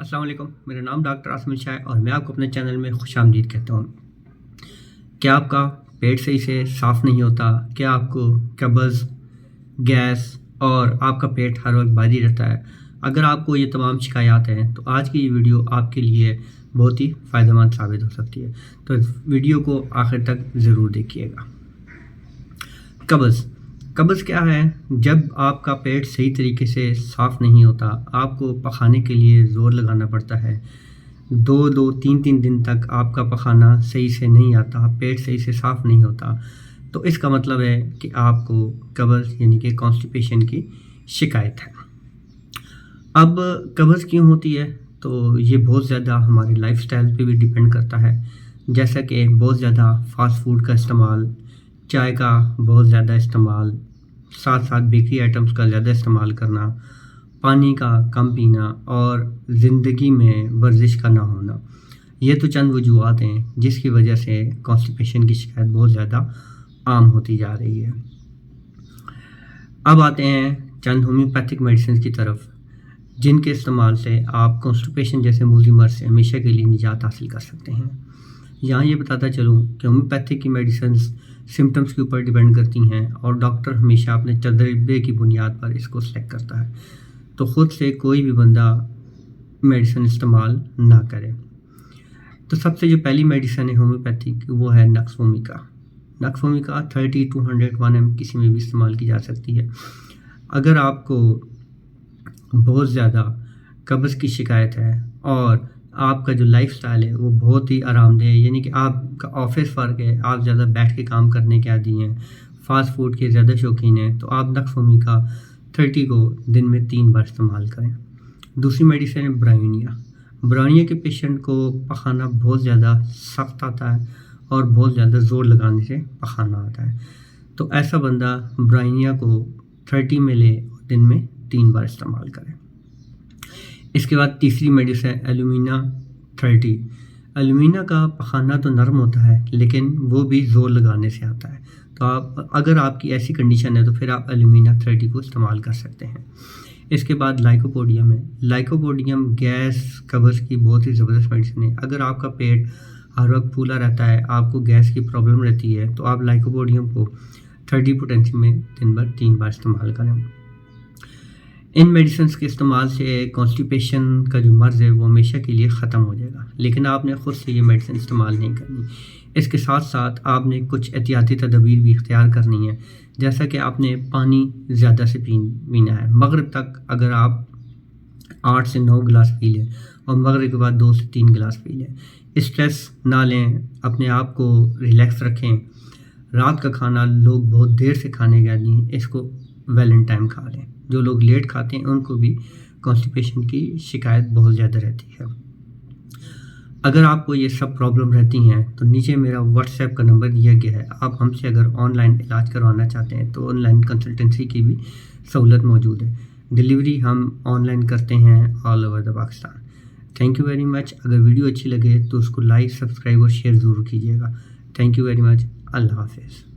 अस्सलाम वालेकुम। मेरा नाम डॉक्टर आसमिल शाह है और मैं आपको अपने चैनल में खुश आमदीद कहता हूँ। क्या आपका पेट सही से साफ़ नहीं होता? क्या आपको कब्ज़, गैस और आपका पेट हर वक्त भारी रहता है? अगर आपको ये तमाम शिकायत हैं तो आज की ये वीडियो आपके लिए बहुत ही फ़ायदेमंद साबित हो सकती है, तो इस वीडियो को आखिर तक ज़रूर देखिएगा। कब्ज़ क्या है? जब आपका पेट सही तरीके से साफ़ नहीं होता, आपको पखाने के लिए ज़ोर लगाना पड़ता है। 2-2, 3-3 दिन तक आपका पखाना सही से नहीं आता, पेट सही से साफ़ नहीं होता, तो इसका मतलब है कि आपको कब्ज़ यानी कि कॉन्स्टिपेशन की शिकायत है। अब कब्ज़ क्यों होती है? तो ये बहुत ज़्यादा हमारी लाइफ़स्टाइल पे भी डिपेंड करता है, जैसा कि बहुत ज़्यादा फ़ास्ट फूड का इस्तेमाल, चाय का बहुत ज़्यादा इस्तेमाल, साथ साथ बेकरी आइटम्स का ज़्यादा इस्तेमाल करना, पानी का कम पीना और ज़िंदगी में वर्जिश का ना होना। ये तो चंद वजूहात हैं जिसकी वजह से कॉन्स्टिपेशन की शिकायत बहुत ज़्यादा आम होती जा रही है। अब आते हैं चंद होम्योपैथिक मेडिसिन की तरफ, जिनके इस्तेमाल से आप कॉन्स्टिपेशन जैसे मूज़ी मर्ज़ से हमेशा के लिए निजात हासिल कर सकते हैं। यहाँ ये बताता चलूँ कि होम्योपैथिक की मेडिसिन्स सिम्टम्स के ऊपर डिपेंड करती हैं और डॉक्टर हमेशा अपने तजर्बे की बुनियाद पर इसको सेलेक्ट करता है, तो ख़ुद से कोई भी बंदा मेडिसिन इस्तेमाल ना करे। तो सबसे जो पहली मेडिसिन है होम्योपैथिक, वो है नक्स वोमिका। 30 to 100 1 mg किसी में भी इस्तेमाल की जा सकती है। अगर आपको बहुत ज़्यादा कब्ज़ की शिकायत है और आपका जो लाइफ़स्टाइल है वो बहुत ही आरामदेह है, यानी कि आपका ऑफिस वर्क है, आप ज़्यादा बैठ के काम करने के आदी हैं, फ़ास्ट फूड के ज़्यादा शौकीन हैं, तो आप नक्स वोमिका 30 को दिन में 3 बार इस्तेमाल करें। दूसरी मेडिसिन है ब्रायोनिया के पेशेंट को पखाना बहुत ज़्यादा सख्त आता है और बहुत ज़्यादा ज़ोर लगाने से पखाना आता है, तो ऐसा बंदा ब्रायोनिया को 30 में ले और दिन में 3 बार इस्तेमाल करें। इसके बाद तीसरी मेडिसिन एलुमिना 30। एलुमिना का पखाना तो नरम होता है लेकिन वो भी ज़ोर लगाने से आता है, तो आप अगर आपकी ऐसी कंडीशन है तो फिर आप एलुमिना 30 को इस्तेमाल कर सकते हैं। इसके बाद लाइकोपोडियम है। लाइकोपोडियम गैस कब्ज़ की बहुत ही ज़बरदस्त मेडिसिन है। अगर आपका पेट हर वक्त फूला रहता है, आपको गैस की प्रॉब्लम रहती है, तो आप लाइकोपोडियम को 30 पोटेंसी में दिन भर 3 बार इस्तेमाल करें। इन मेडिसिन्स के इस्तेमाल से कॉन्स्टिपेशन का जो मर्ज़ है वो हमेशा के लिए ख़त्म हो जाएगा, लेकिन आपने ख़ुद से ये मेडिसिन इस्तेमाल नहीं करनी। इसके साथ साथ आपने कुछ एहतियाती तदबीर भी इख्तियार करनी है, जैसा कि आपने पानी ज़्यादा से पीना है। मगरिब तक अगर आप 8 से 9 गिलास पी लें और मगरिब के बाद 2 से 3 गिलास पी लें। स्ट्रेस ना लें, अपने आप को रिलैक्स रखें। रात का खाना लोग बहुत देर से खाने के आदी हैं, इसको वेल इन टाइम खा लें। जो लोग लेट खाते हैं उनको भी कॉन्स्टिपेशन की शिकायत बहुत ज़्यादा रहती है। अगर आपको ये सब प्रॉब्लम रहती हैं तो नीचे मेरा व्हाट्सएप का नंबर दिया गया है। आप हमसे अगर ऑनलाइन इलाज करवाना चाहते हैं तो ऑनलाइन कंसल्टेंसी की भी सहूलत मौजूद है। डिलीवरी हम ऑनलाइन करते हैं all over the Pakistan. Thank you very much. अगर वीडियो अच्छी लगे तो उसको लाइक, सब्सक्राइब और शेयर ज़रूर कीजिएगा। Thank you very much. अल्लाह हाफ़िज़।